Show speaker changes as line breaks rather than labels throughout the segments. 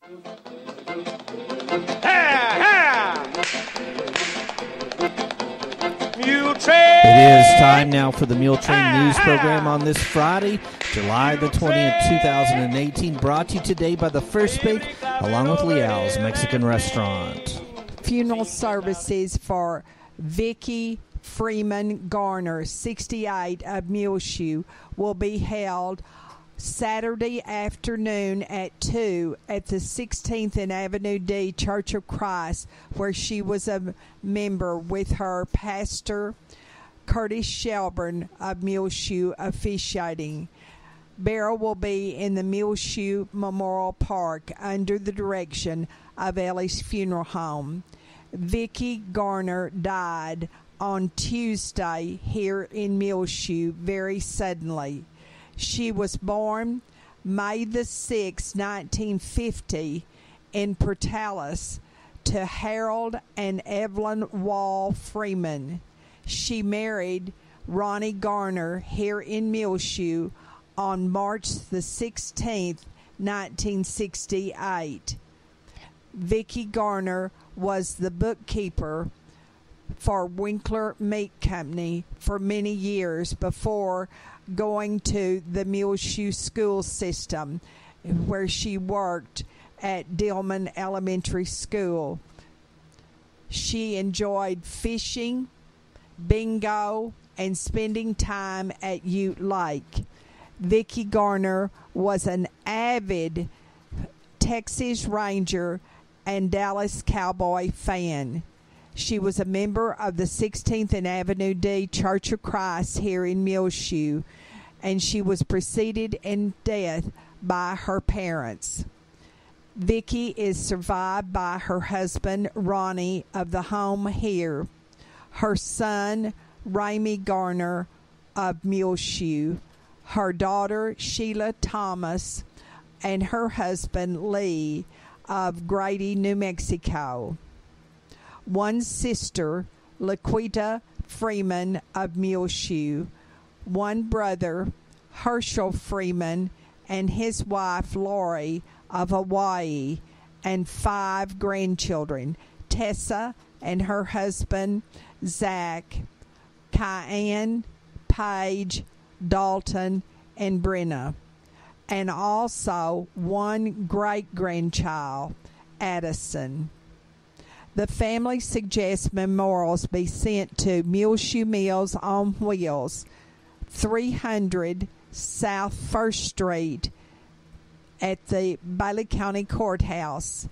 It is time now for the Muletrain News Program on this Friday, July the 20th, 2018, brought to you today by the First Bake, along with Leal's Mexican Restaurant.
Funeral services for Vicki Freeman Garner, 68, of Muleshoe, will be held Saturday afternoon at 2 at the 16th and Avenue D Church of Christ, where she was a member, with her pastor, Curtis Shelburne of Muleshoe, officiating. Burial will be in the Muleshoe Memorial Park under the direction of Ellie's Funeral Home. Vicki Garner died on Tuesday here in Muleshoe very suddenly. She was born May the 6th, 1950, in Portales to Harold and Evelyn Wall Freeman. She married Ronnie Garner here in Muleshoe on March the 16th, 1968. Vicki Garner was the bookkeeper for Winkler Meat Company for many years before going to the Muleshoe school system, where she worked at Dillman Elementary School. She enjoyed fishing, bingo, and spending time at Ute Lake. Vicki Garner was an avid Texas Ranger and Dallas Cowboy fan. She was a member of the 16th and Avenue D Church of Christ here in Muleshoe, and she was preceded in death by her parents. Vicki is survived by her husband, Ronnie, of the home here, her son, Ramey Garner, of Muleshoe, her daughter, Sheila Thomas, and her husband, Lee, of Grady, New Mexico. One sister, Laquita Freeman of Muleshoe, one brother, Herschel Freeman, and his wife, Lori, of Hawaii, and 5 grandchildren, Tessa and her husband, Zach, Kyan, Paige, Dalton, and Brenna, and also 1 great-grandchild, Addison. The family suggests memorials be sent to Muleshoe Meals on Wheels, 300 South 1st Street at the Bailey County Courthouse.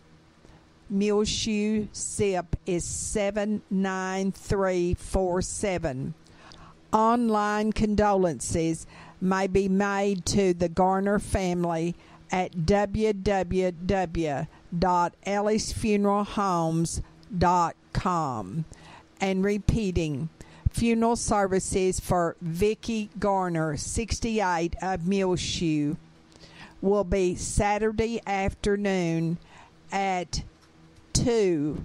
Muleshoe zip is 79347. Online condolences may be made to the Garner family at www.ellisfuneralhomes.com. And repeating, funeral services for Vicki Garner, 68, of Muleshoe, will be Saturday afternoon at 2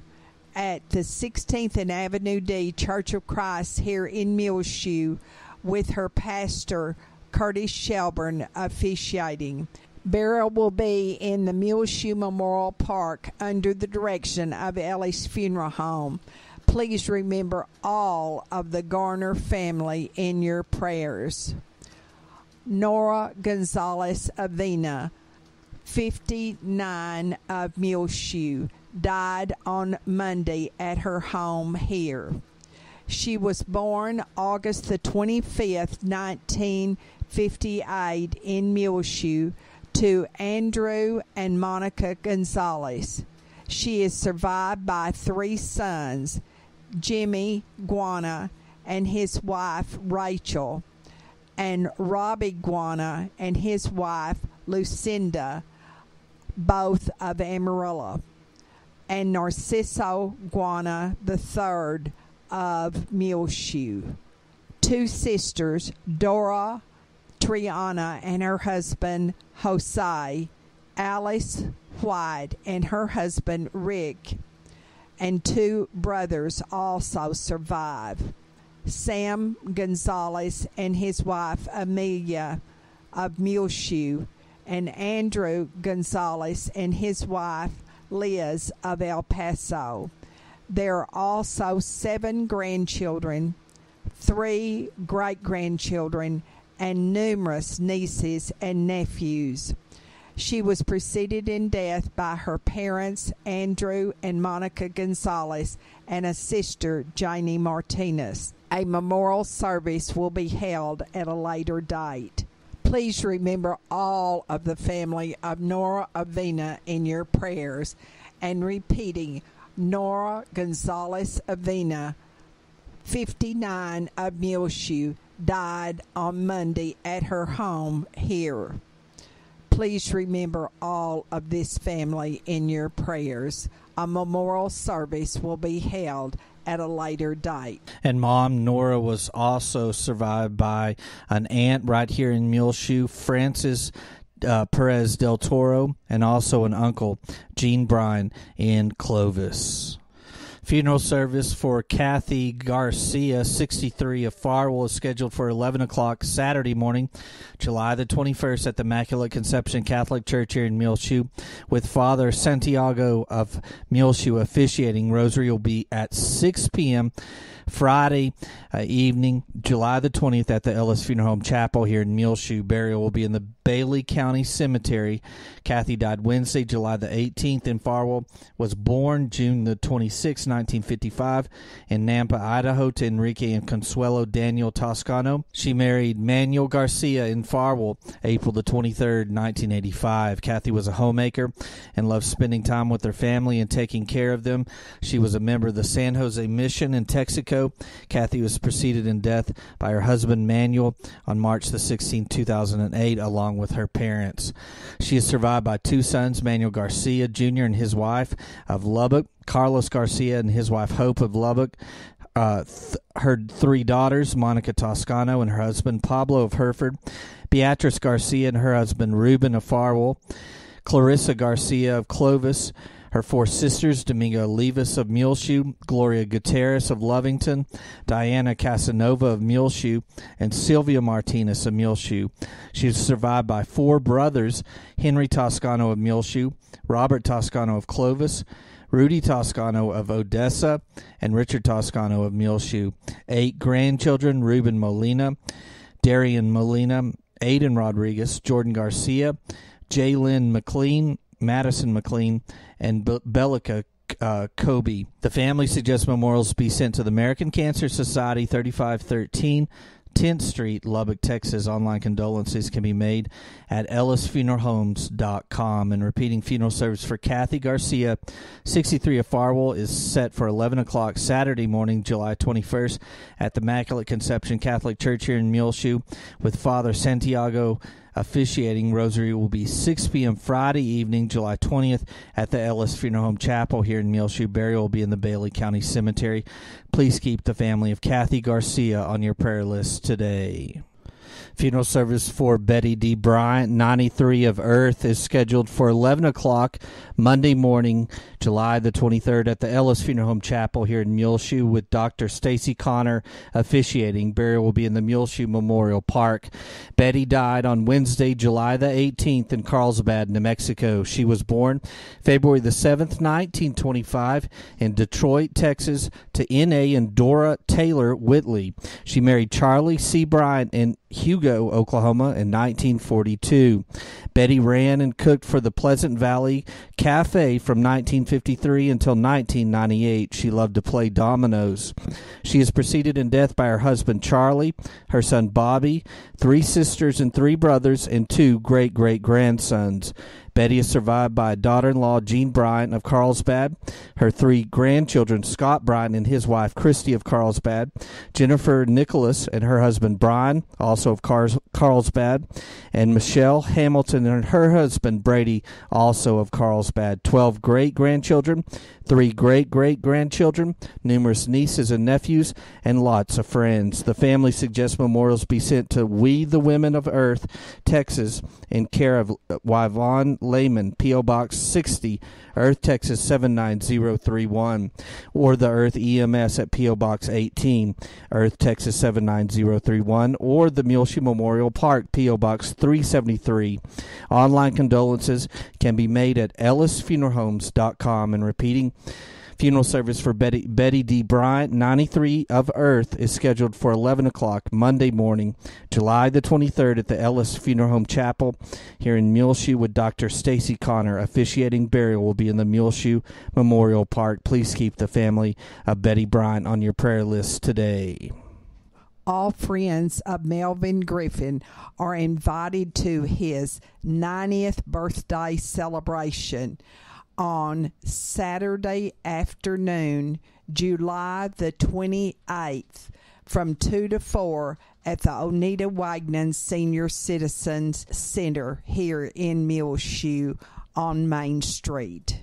at the 16th and Avenue D Church of Christ here in Muleshoe, with her pastor, Curtis Shelburne, officiating. Burial will be in the Muleshoe Memorial Park under the direction of Ellie's Funeral Home. Please remember all of the Garner family in your prayers. Nora Gonzalez Avena, 59, of Muleshoe, died on Monday at her home here. She was born August the 25th, 1958, in Muleshoe, to Andrew and Monica Gonzalez. She is survived by 3 sons, Jimmy Guana and his wife Rachel, and Robbie Guana and his wife Lucinda, both of Amarillo, and Narciso Guana III of Muleshoe. 2 sisters, Dora Triana and her husband Jose, Alice White and her husband Rick, and 2 brothers also survive, Sam Gonzalez and his wife Amelia of Muleshoe, and Andrew Gonzalez and his wife Liz of El Paso. There are also 7 grandchildren, 3 great-grandchildren, and numerous nieces and nephews. She was preceded in death by her parents, Andrew and Monica Gonzalez, and a sister, Janie Martinez. A memorial service will be held at a later date. Please remember all of the family of Nora Avena in your prayers, and repeating, Nora Gonzalez Avena, 59 of Muleshoe, died on Monday at her home here. Please remember all of this family in your prayers. A memorial service will be held at a later date.
And Mom, Nora, was also survived by an aunt right here in Muleshoe, Francis Perez del Toro, and also an uncle, Gene Bryan, in Clovis. Funeral service for Kathy Garcia, 63, of Farwell, is scheduled for 11 o'clock Saturday morning, July the 21st, at the Immaculate Conception Catholic Church here in Muleshoe, with Father Santiago of Muleshoe officiating. Rosary will be at 6 p.m. Friday evening, July the 20th, at the Ellis Funeral Home Chapel here in Muleshoe. Burial will be in the Bailey County Cemetery. Kathy died Wednesday, July the 18th in Farwell. Was born June the 26th, 1955, in Nampa, Idaho, to Enrique and Consuelo Daniel Toscano. She married Manuel Garcia in Farwell, April the 23rd, 1985. Kathy was a homemaker and loved spending time with her family and taking care of them. She was a member of the San Jose Mission in Texaco. Kathy was preceded in death by her husband Manuel on March the 16th, 2008, along with her parents. She is survived by 2 sons, Manuel Garcia Jr. and his wife of Lubbock, Carlos Garcia and his wife Hope of Lubbock, her 3 daughters, Monica Toscano and her husband Pablo of Hereford, Beatrice Garcia and her husband Ruben of Farwell, Clarissa Garcia of Clovis, her 4 sisters, Domingo Olivas of Muleshoe, Gloria Gutierrez of Lovington, Diana Casanova of Muleshoe, and Sylvia Martinez of Muleshoe. She is survived by 4 brothers, Henry Toscano of Muleshoe, Robert Toscano of Clovis, Rudy Toscano of Odessa, and Richard Toscano of Muleshoe. 8 grandchildren, Ruben Molina, Darian Molina, Aiden Rodriguez, Jordan Garcia, Jaylyn McLean, Madison McLean, and Bellica Kobe. The family suggests memorials be sent to the American Cancer Society, 3513 10th Street, Lubbock, Texas. Online condolences can be made at ellisfuneralhomes.com. And repeating, funeral service for Kathy Garcia, 63 of Farwell, is set for 11 o'clock Saturday morning, July 21st, at the Immaculate Conception Catholic Church here in Muleshoe, with Father Santiago officiating. Rosary will be 6 p.m. Friday evening, July 20th, at the Ellis Funeral Home Chapel here in Muleshoe. Burial will be in the Bailey County Cemetery. Please keep the family of Kathy Garcia on your prayer list today. Funeral service for Betty D. Bryant, 93 of Earth, is scheduled for 11 o'clock Monday morning, July the 23rd, at the Ellis Funeral Home Chapel here in Muleshoe, with Dr. Stacy Connor officiating. Burial will be in the Muleshoe Memorial Park. Betty died on Wednesday, July the 18th, in Carlsbad, New Mexico. She was born February the 7th, 1925, in Detroit, Texas, to N.A. and Dora Taylor Whitley. She married Charlie C. Bryant in Hugo, Oklahoma, in 1942. Betty ran and cooked for the Pleasant Valley Cafe from 1953 until 1998. She loved to play dominoes. She is preceded in death by her husband Charlie, her son Bobby, 3 sisters and 3 brothers, and 2 great-great-grandsons. Betty is survived by a daughter-in-law, Jean Bryant of Carlsbad, her 3 grandchildren, Scott Bryant and his wife, Christy of Carlsbad, Jennifer Nicholas and her husband, Brian, also of Carlsbad, and Michelle Hamilton and her husband, Brady, also of Carlsbad. 12 great-grandchildren, 3 great-great-grandchildren, numerous nieces and nephews, and lots of friends. The family suggests memorials be sent to We the Women of Earth, Texas, in care of Yvonne Lehman, P.O. Box 60, Earth, Texas 79031, or the Earth EMS at P.O. Box 18, Earth, Texas 79031, or the Muleshoe Memorial Park, P.O. Box 373. Online condolences can be made at ellisfuneralhomes.com. And repeating, funeral service for Betty D. Bryant, 93 of Earth, is scheduled for 11 o'clock Monday morning, July the 23rd at the Ellis Funeral Home Chapel here in Muleshoe, with Dr. Stacy Connor. Officiating burial will be in the Muleshoe Memorial Park. Please keep the family of Betty Bryant on your prayer list today.
All friends of Melvin Griffin are invited to his 90th birthday celebration on Saturday afternoon, July the 28th, from 2 to 4 at the Oneida Wagnon Senior Citizens Center here in Muleshoe on Main Street.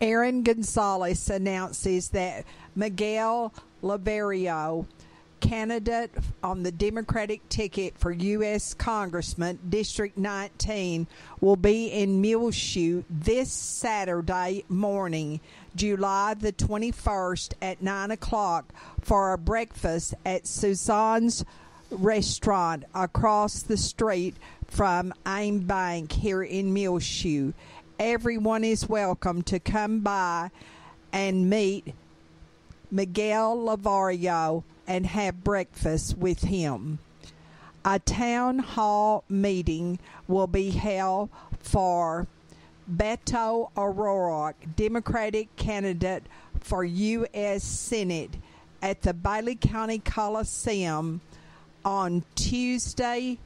Aaron Gonzalez announces that Miguel Laverio, candidate on the Democratic ticket for U.S. Congressman, District 19, will be in Muleshoe this Saturday morning, July the 21st at 9 o'clock for a breakfast at Suzanne's Restaurant across the street from Aim Bank here in Muleshoe. Everyone is welcome to come by and meet Miguel Laverio and have breakfast with him. A town hall meeting will be held for Beto O'Rourke, Democratic candidate for U.S. Senate, at the Bailey County Coliseum on Tuesday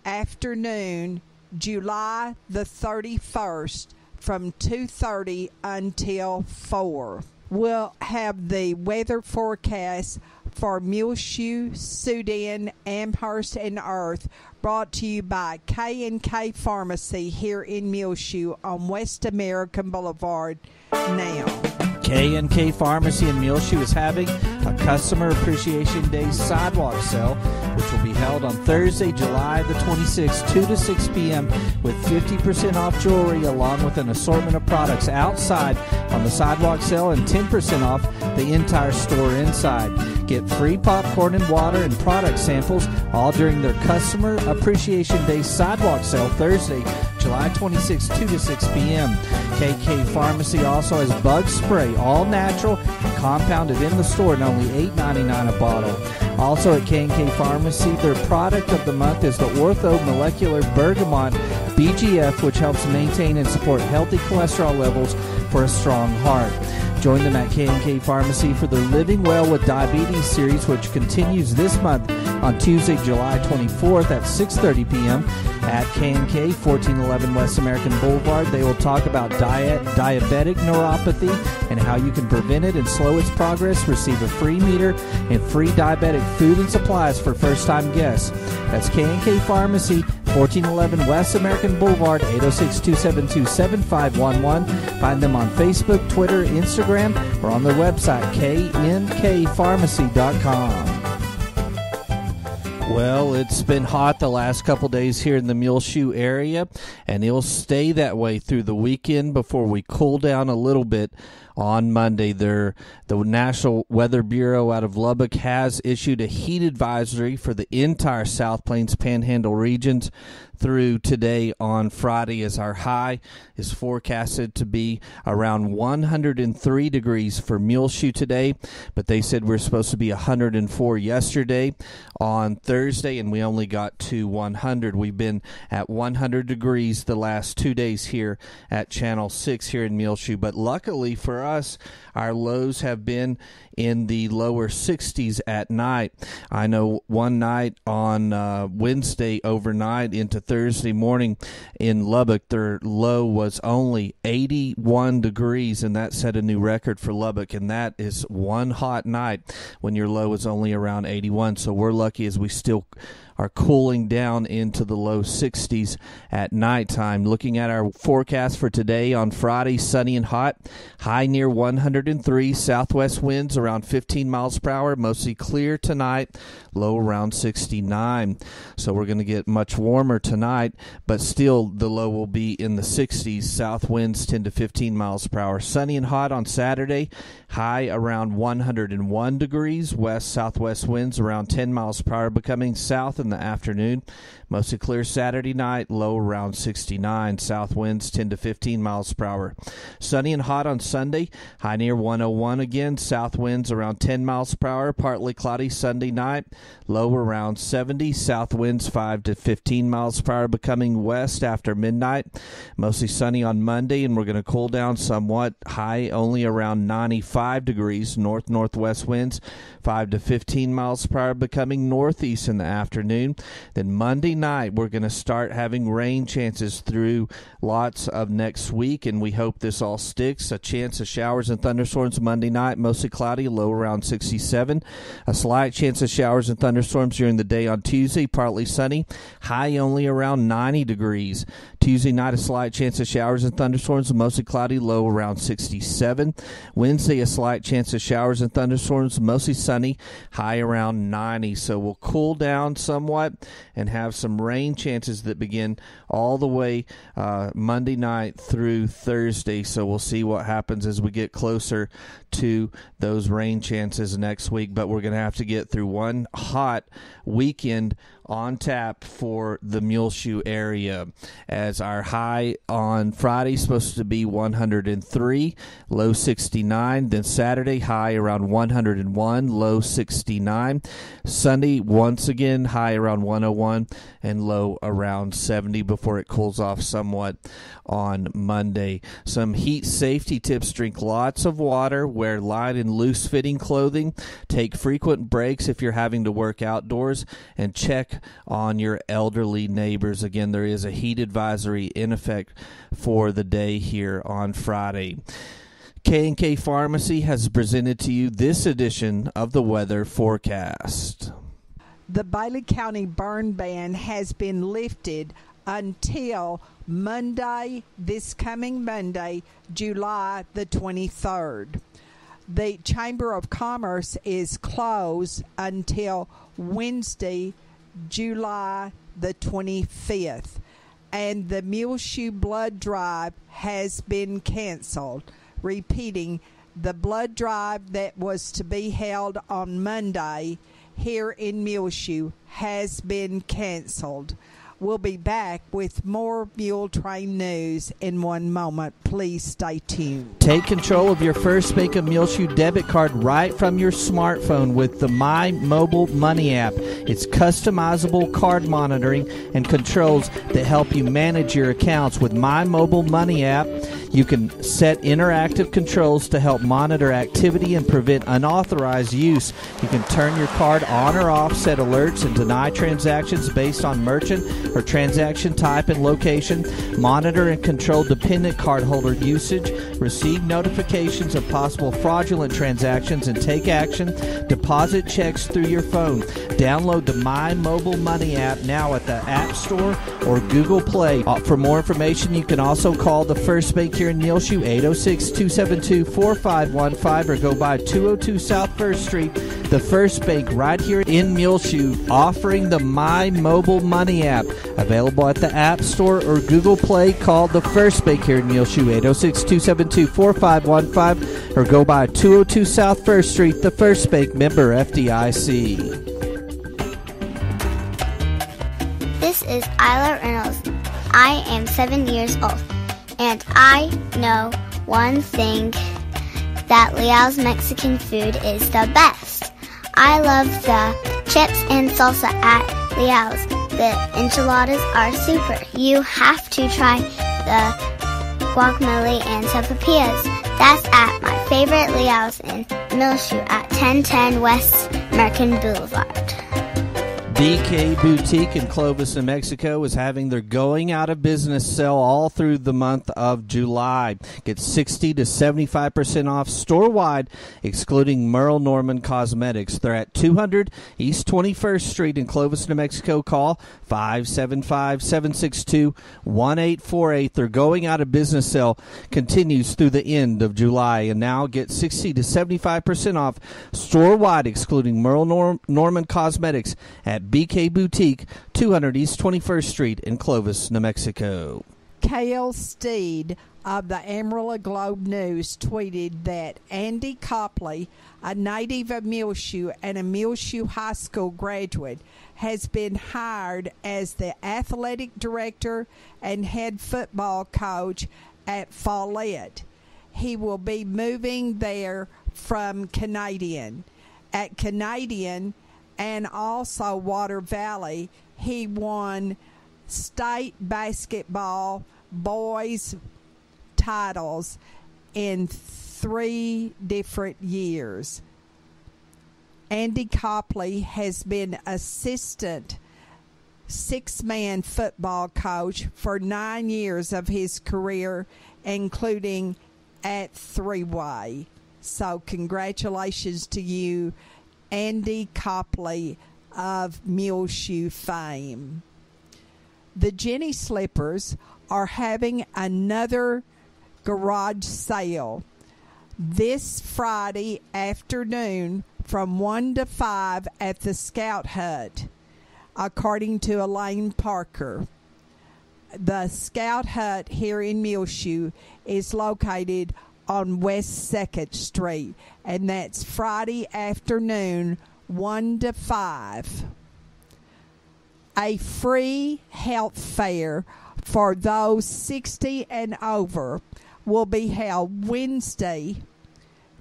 afternoon, July the 31st, from 2:30 until 4. We'll have the weather forecast for Muleshoe, Sudan, Amherst, and Earth, brought to you by K&K Pharmacy here in Muleshoe on West American Boulevard now.
K&K Pharmacy in Muleshoe is having a Customer Appreciation Day sidewalk sale, which will be held on Thursday, July the 26th, 2 to 6 p.m. with 50% off jewelry along with an assortment of products outside on the sidewalk sale and 10% off the entire store inside. Get free popcorn and water and product samples all during their Customer Appreciation Day sidewalk sale Thursday, July 26, 2 to 6 p.m. KK Pharmacy also has bug spray, all natural, compounded in the store at only $8.99 a bottle. Also at K&K Pharmacy, their product of the month is the Ortho Molecular Bergamot BGF, which helps maintain and support healthy cholesterol levels for a strong heart. Join them at K&K Pharmacy for their Living Well with Diabetes series, which continues this month on Tuesday, July 24th at 6:30 p.m. at K&K, 1411 West American Boulevard. They will talk about diabetic neuropathy and how you can prevent it and slow its progress. Receive a free meter and free diabetic food and supplies for first-time guests. That's K&K Pharmacy, 1411 West American Boulevard, 806-272-7511. Find them on Facebook, Twitter, Instagram, or on their website, knkpharmacy.com. Well, it's been hot the last couple days here in the Muleshoe area, and it'll stay that way through the weekend before we cool down a little bit on Monday. The National Weather Bureau out of Lubbock has issued a heat advisory for the entire South Plains Panhandle regions through today on Friday, as our high is forecasted to be around 103 degrees for Muleshoe today, but they said we're supposed to be 104 yesterday on Thursday, and we only got to 100. We've been at 100 degrees the last 2 days here at Channel 6 here in Muleshoe, but luckily for us, our lows have been in the lower 60s at night. I know one night on Wednesday overnight into Thursday morning in Lubbock, their low was only 81 degrees, and that set a new record for Lubbock, and that is one hot night when your low is only around 81. So we're lucky as we still are cooling down into the low 60s at nighttime. Looking at our forecast for today, on Friday, sunny and hot, high near 103, southwest winds around 15 miles per hour, mostly clear tonight, low around 69. So we're going to get much warmer tonight, but still the low will be in the 60s, south winds 10 to 15 miles per hour. Sunny and hot on Saturday, high around 101 degrees, west-southwest winds around 10 miles per hour, becoming south in the afternoon. Mostly clear Saturday night, low around 69, south winds 10 to 15 miles per hour. Sunny and hot on Sunday, high near 101 again, south winds around 10 miles per hour, partly cloudy Sunday night, low around 70, south winds 5 to 15 miles per hour, becoming west after midnight. Mostly sunny on Monday, and we're going to cool down somewhat, high only around 95 degrees, north-northwest winds 5 to 15 miles per hour, becoming northeast in the afternoon. Then Monday night, we're going to start having rain chances through lots of next week, and we hope this all sticks. A chance of showers and thunderstorms Monday night, mostly cloudy, low around 67. A slight chance of showers and thunderstorms during the day on Tuesday, partly sunny, high only around 90 degrees. Tuesday night, a slight chance of showers and thunderstorms, mostly cloudy, low around 67. Wednesday, a slight chance of showers and thunderstorms, mostly sunny, high around 90. So we'll cool down somewhat and have some rain chances that begin all the way Monday night through Thursday. So we'll see what happens as we get closer to those rain chances next week. But we're going to have to get through one hot weekend on tap for the Muleshoe area, as our high on Friday is supposed to be 103, low 69. Then Saturday, high around 101, low 69. Sunday, once again, high around 101 and low around 70 before it cools off somewhat on Monday. Some heat safety tips: drink lots of water, wear light and loose fitting clothing, take frequent breaks if you're having to work outdoors, and check on your elderly neighbors. Again, there is a heat advisory in effect for the day here on Friday. K&K Pharmacy has presented to you this edition of the weather forecast.
The Bailey County burn ban has been lifted until Monday, this coming Monday, July the 23rd. The Chamber of Commerce is closed until Wednesday, July the 25th. And the Muleshoe blood drive has been canceled. Repeating, the blood drive that was to be held on Monday here in Muleshoe has been canceled. We'll be back with more Muletrain news in one moment. Please stay tuned.
Take control of your First Bank of Muleshoe debit card right from your smartphone with the My Mobile Money app. It's customizable card monitoring and controls that help you manage your accounts. With My Mobile Money app, you can set interactive controls to help monitor activity and prevent unauthorized use. You can turn your card on or off, set alerts, and deny transactions based on merchant or transaction type and location, monitor and control dependent cardholder usage, receive notifications of possible fraudulent transactions, and take action. Deposit checks through your phone. Download the My Mobile Money app now at the App Store or Google Play. For more information, you can also call the First Bank here in Muleshoe, 806-272-4515, or go by 202 South 1st Street. The First Bank right here in Muleshoe, offering the My Mobile Money app. Available at the App Store or Google Play. Call the First Bank here in Muleshoe, 806-272-4515, or go by 202 South 1st Street. The First Bank, member FDIC.
This is Isla Reynolds. I am 7 years old, and I know one thing, that Leal's Mexican food is the best. I love the chips and salsa at Leal's. The enchiladas are super. You have to try the guacamole and sopapillas. That's at my favorite Leal's in Muleshoe at 1010 West American Boulevard.
BK Boutique in Clovis, New Mexico is having their going out of business sale all through the month of July. Get 60 to 75% off store-wide, excluding Merle Norman Cosmetics. They're at 200 East 21st Street in Clovis, New Mexico. Call 575-762-1848. Their going out of business sale continues through the end of July. And now get 60 to 75% off store-wide, excluding Merle Norman Cosmetics at BK Boutique, 200 East 21st Street in Clovis, New Mexico.
Cale Steed of the Amarillo Globe News tweeted that Andy Copley, a native of Muleshoe and a Muleshoe High School graduate, has been hired as the athletic director and head football coach at Follett. He will be moving there from Canadian. At Canadian and also Water Valley, he won state basketball boys titles in 3 different years. Andy Copley has been assistant 6-man football coach for 9 years of his career, including at 3-way. So congratulations to you, Andy Copley of Muleshoe fame. The Jenny Slippers are having another garage sale this Friday afternoon from 1 to 5 at the Scout Hut, according to Elaine Parker. The Scout Hut here in Muleshoe is located on West 2nd Street, and that's Friday afternoon, 1 to 5. A free health fair for those 60 and over will be held Wednesday,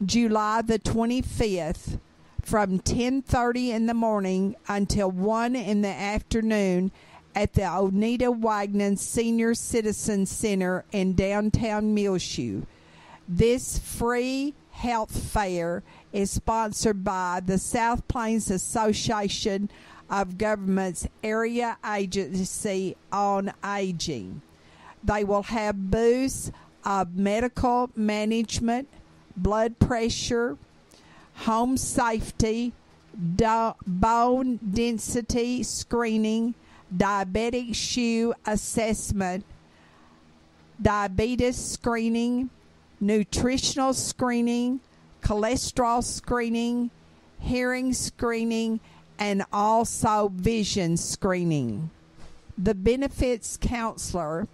July the 25th, from 10:30 in the morning until 1 in the afternoon at the Oneida Wagner Senior Citizen Center in downtown Muleshoe. This free health fair is sponsored by the South Plains Association of Government's Area Agency on Aging. They will have booths of medical management, blood pressure, home safety, bone density screening, diabetic shoe assessment, diabetes screening, nutritional screening, cholesterol screening, hearing screening, and also vision screening. The benefits counselor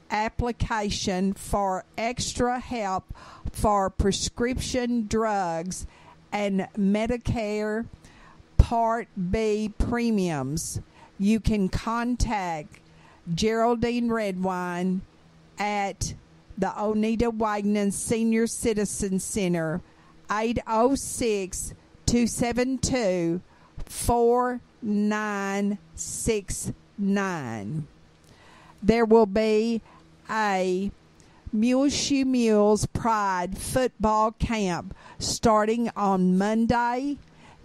application for extra help for prescription drugs and Medicare Part B premiums. You can contact Geraldine Redwine at the Oneida Wagner Senior Citizen Center, 806-272-4969. There will be a Muleshoe Mules Pride football camp starting on Monday,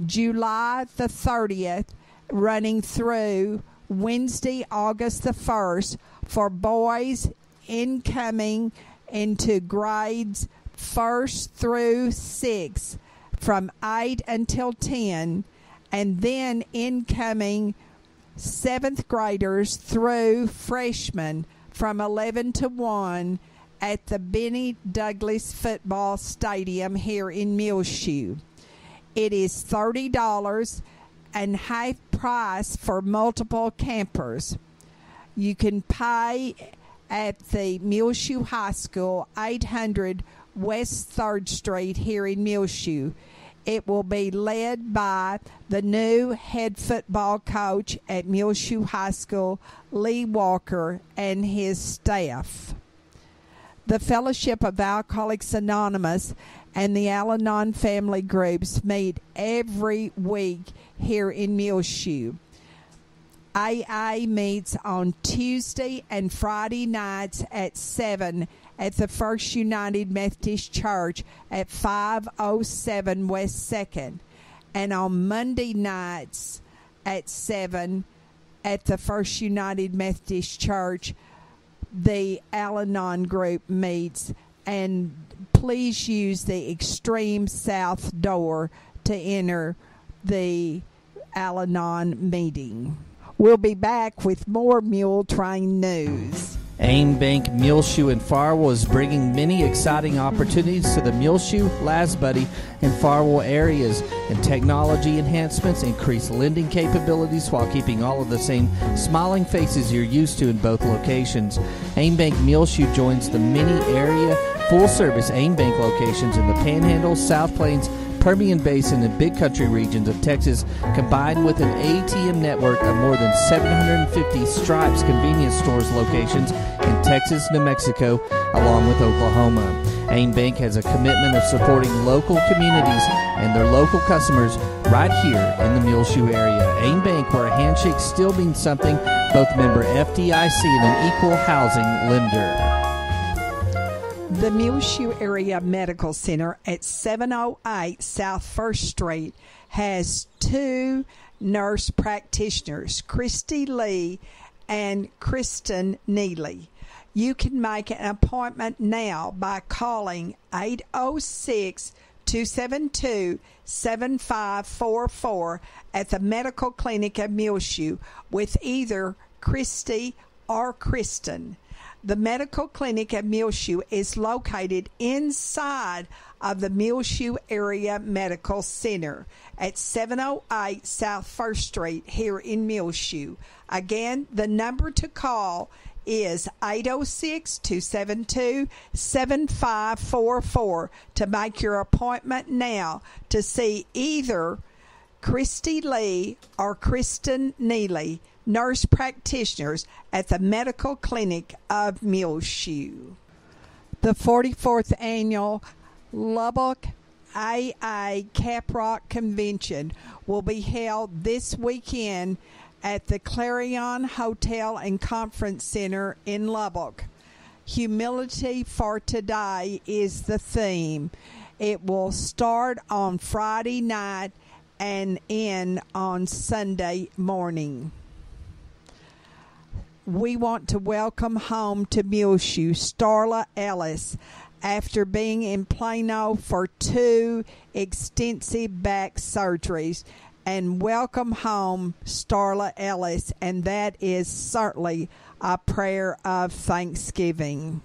July the 30th, running through Wednesday, August the 1st, for boys incoming into grades 1st through 6th from 8 until 10, and then incoming 7th graders through freshmen from 11 to 1 at the Benny Douglas Football Stadium here in Muleshoe. It is $30 and half price for multiple campers. You can pay at the Muleshoe High School, 800 West 3rd Street here in Muleshoe. It will be led by the new head football coach at Muleshoe High School, Lee Walker, and his staff. The Fellowship of Alcoholics Anonymous and the Al-Anon family groups meet every week here in Muleshoe. AA meets on Tuesday and Friday nights at 7 at the First United Methodist Church at 507 West 2nd, and on Monday nights at 7 at the First United Methodist Church. The Al-Anon group meets, and please use the extreme south door to enter the Al-Anon meeting. We'll be back with more Muletrain news.
AIM Bank Muleshoe in Farwell is bringing many exciting opportunities to the Muleshoe, Lasbuddy, and Farwell areas, and technology enhancements increase lending capabilities while keeping all of the same smiling faces you're used to in both locations. AIM Bank Muleshoe joins the many area full-service AIM Bank locations in the Panhandle, South Plains, Permian Basin, and Big Country regions of Texas, combined with an ATM network of more than 750 Stripes convenience stores locations in Texas, New Mexico, along with Oklahoma. AIM Bank has a commitment of supporting local communities and their local customers right here in the Muleshoe area. AIM Bank, where a handshake still means something, both member FDIC and an equal housing lender.
The Muleshoe Area Medical Center at 708 South 1st Street has 2 nurse practitioners, Christy Lee and Kristen Neely. You can make an appointment now by calling 806-272-7544 at the Medical Clinic of Muleshoe with either Christy or Kristen. The Medical Clinic at Muleshoe is located inside of the Muleshoe Area Medical Center at 708 South 1st Street here in Muleshoe. Again, the number to call is 806-272-7544 to make your appointment now to see either Christy Lee or Kristen Neely, nurse practitioners at the Medical Clinic of Muleshoe. The 44th Annual Lubbock AA Caprock Convention will be held this weekend at the Clarion Hotel and Conference Center in Lubbock. Humility for today is the theme. It will start on Friday night and end on Sunday morning. We want to welcome home to Muleshoe Starla Ellis after being in Plano for 2 extensive back surgeries. And welcome home, Starla Ellis, and that is certainly a prayer of thanksgiving.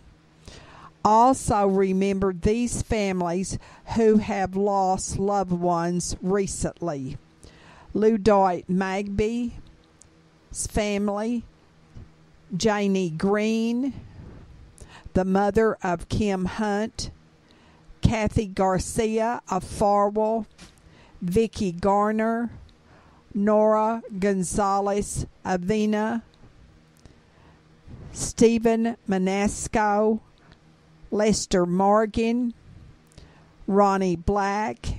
Also remember these families who have lost loved ones recently. Ludoit Magby's family, Janie Green, the mother of Kim Hunt, Kathy Garcia of Farwell, Vicki Garner, Nora Gonzalez Avena, Stephen Manasco, Lester Morgan, Ronnie Black,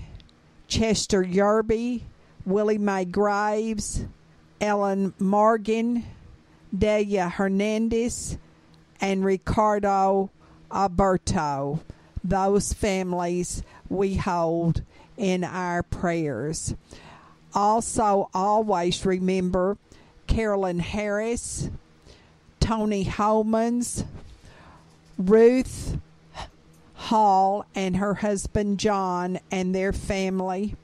Chester Yerby, Willie Mae Graves, Ellen Morgan, Delia Hernandez, and Ricardo Alberto. Those families we hold in our prayers. Also, always remember Carolyn Harris, Tony Holmans, Ruth Hall and her husband John and their family.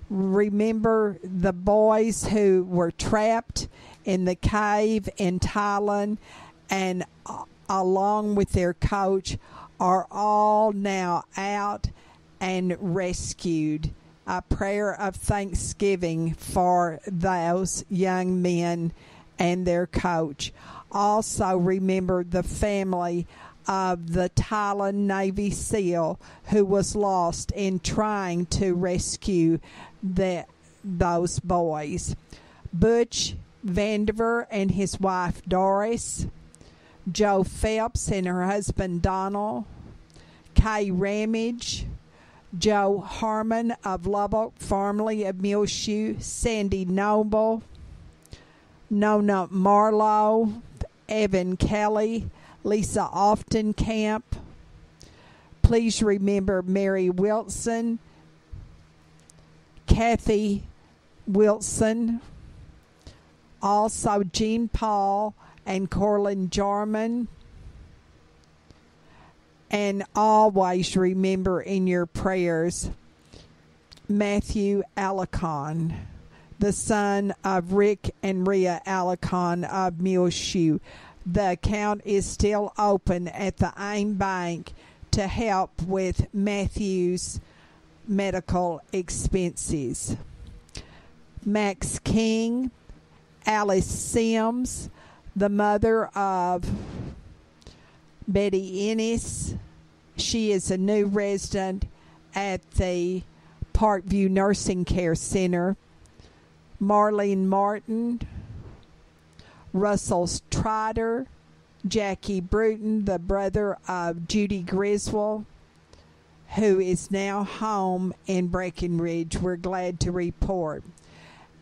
Remember the boys who were trapped in the cave in Thailand and along with their coach are all now out and rescued. A prayer of thanksgiving for those young men and their coach. Also remember the family of the Thailand Navy SEAL who was lost in trying to rescue those boys. Butch Vandiver and his wife Doris, Joe Phelps and her husband Donald, Kay Ramage, Joe Harmon of Lubbock, formerly of Muleshoe, Sandy Noble, Nona Marlowe, Evan Kelly, Lisa Oftencamp. Please remember Mary Wilson, Kathy Wilson, also Jean Paul and Corlin Jarman. And always remember in your prayers Matthew Alicon, the son of Rick and Rhea Alicon of Muleshoe. The account is still open at the AIM Bank to help with Matthew's medical expenses. Max King, Alice Sims, the mother of Betty Ennis. She is a new resident at the Parkview Nursing Care Center. Marlene Martin, Russell Trotter, Jackie Bruton, the brother of Judy Griswold, who is now home in Breckenridge. We're glad to report.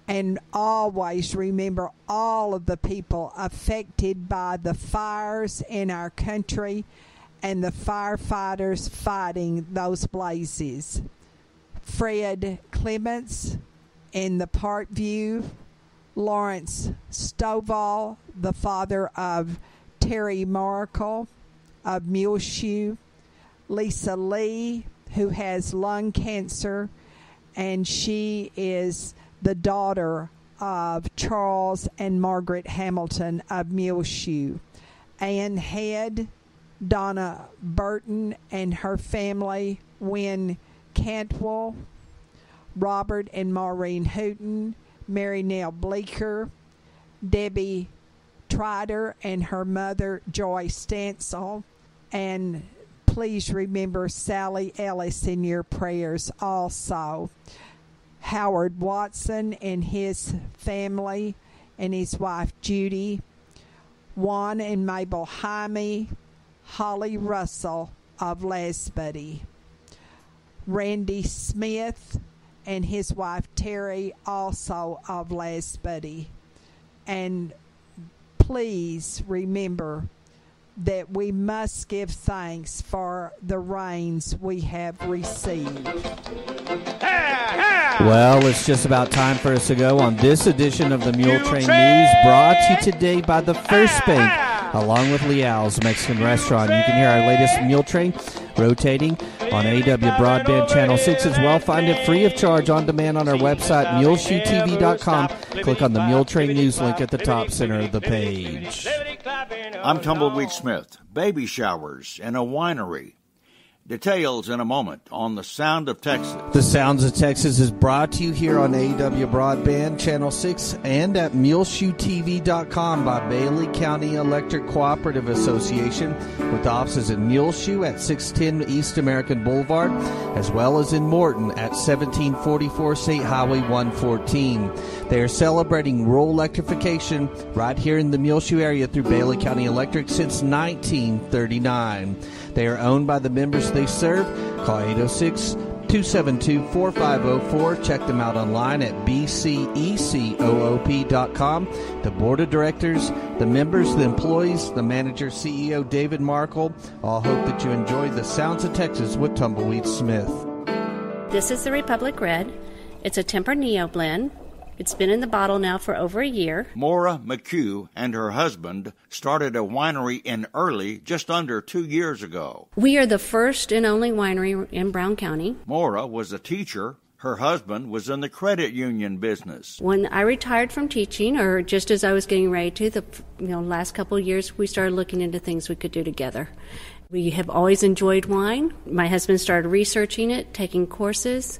And always remember all of the people affected by the fires in our country and the firefighters fighting those blazes. Fred Clements in the Parkview, Lawrence Stovall, the father of Terry Markle of Muleshoe, Lisa Lee, who has lung cancer, and she is the daughter of Charles and Margaret Hamilton of Muleshoe. Ann Head, Donna Burton and her family, Wynn Cantwell, Robert and Maureen Hooten, Mary Nell Bleeker, Debbie Trotter and her mother, Joy Stansel, and please remember Sally Ellis in your prayers also. Howard Watson and his family and his wife Judy, Juan and Mabel Jaime, Holly Russell of Lesbody, Randy Smith and his wife Terry, also of Lesbody. And please remember that we must give thanks for the rains we have received.
Well, it's just about time for us to go on this edition of the Muletrain News, brought to you today by the First Bank, along with Leal's Mexican Restaurant. You can hear our latest Muletrain rotating on AW Broadband Channel 6 as well. Find it free of charge on demand on our website, muleshoetv.com. Click on the Muletrain News link at the top center of the page.
I'm Tumbleweed Smith. Baby showers in a winery. Details in a moment on The Sound of Texas.
The Sounds of Texas is brought to you here on AW Broadband Channel 6 and at muleshoetv.com by Bailey County Electric Cooperative Association, with offices in Muleshoe at 610 East American Boulevard, as well as in Morton at 1744 State Highway 114. They are celebrating rural electrification right here in the Muleshoe area through Bailey County Electric since 1939. They are owned by the members they serve. Call 806-272-4504. Check them out online at bcecoop.com. The board of directors, the members, the employees, the manager, CEO David Markle, all hope that you enjoy the Sounds of Texas with Tumbleweed Smith.
This is the Republic Red. It's a Tempranillo blend. It's been in the bottle now for over a year.
Maura McHugh and her husband started a winery in Early just under 2 years ago.
We are the first and only winery in Brown County.
Maura was a teacher. Her husband was in the credit union business.
When I retired from teaching, or just as I was getting ready to, the last couple of years, we started looking into things we could do together. We have always enjoyed wine. My husband started researching it, taking courses.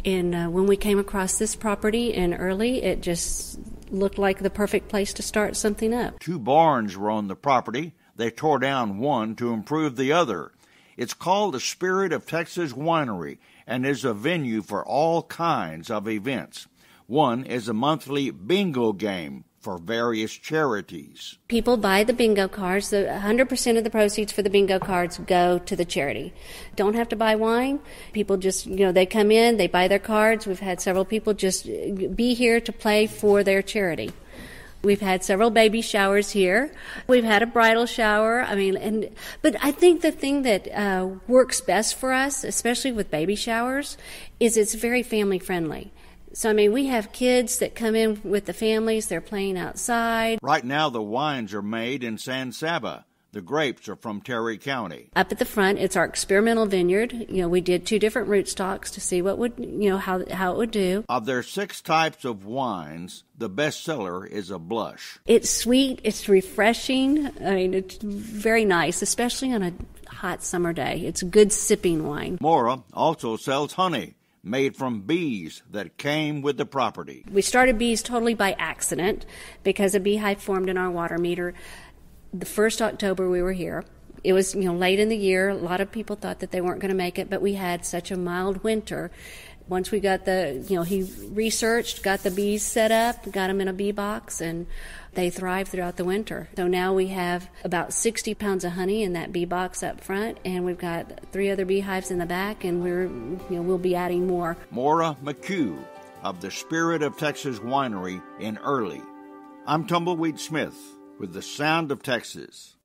And when we came across this property in Early, it just looked like the perfect place to start something up.
2 barns were on the property. They tore down one to improve the other. It's called the Spirit of Texas Winery and is a venue for all kinds of events. One is a monthly bingo game for various charities.
People buy the bingo cards. 100% of the proceeds for the bingo cards go to the charity. Don't have to buy wine. People just, they come in, they buy their cards. We've had several people just be here to play for their charity. We've had several baby showers here. We've had a bridal shower. But I think the thing that works best for us, especially with baby showers, is it's very family friendly. So, I mean, we have kids that come in with the families. They're playing outside.
Right now, the wines are made in San Saba. The grapes are from Terry County.
Up at the front, it's our experimental vineyard. We did 2 different rootstocks to see what would, how it would do.
Of their 6 types of wines, the best seller is a blush.
It's sweet. It's refreshing. I mean, it's very nice, especially on a hot summer day. It's a good sipping wine.
Morra also sells honey made from bees that came with the property.
We started bees totally by accident because a beehive formed in our water meter. The first October we were here, it was late in the year. A lot of people thought that they weren't going to make it, but we had such a mild winter. Once we got he researched, got the bees set up, got them in a bee box, and they thrived throughout the winter. So now we have about 60 pounds of honey in that bee box up front, and we've got 3 other beehives in the back, and we'll be adding more.
Morra McHugh of the Spirit of Texas Winery in Early. I'm Tumbleweed Smith with the Sound of Texas.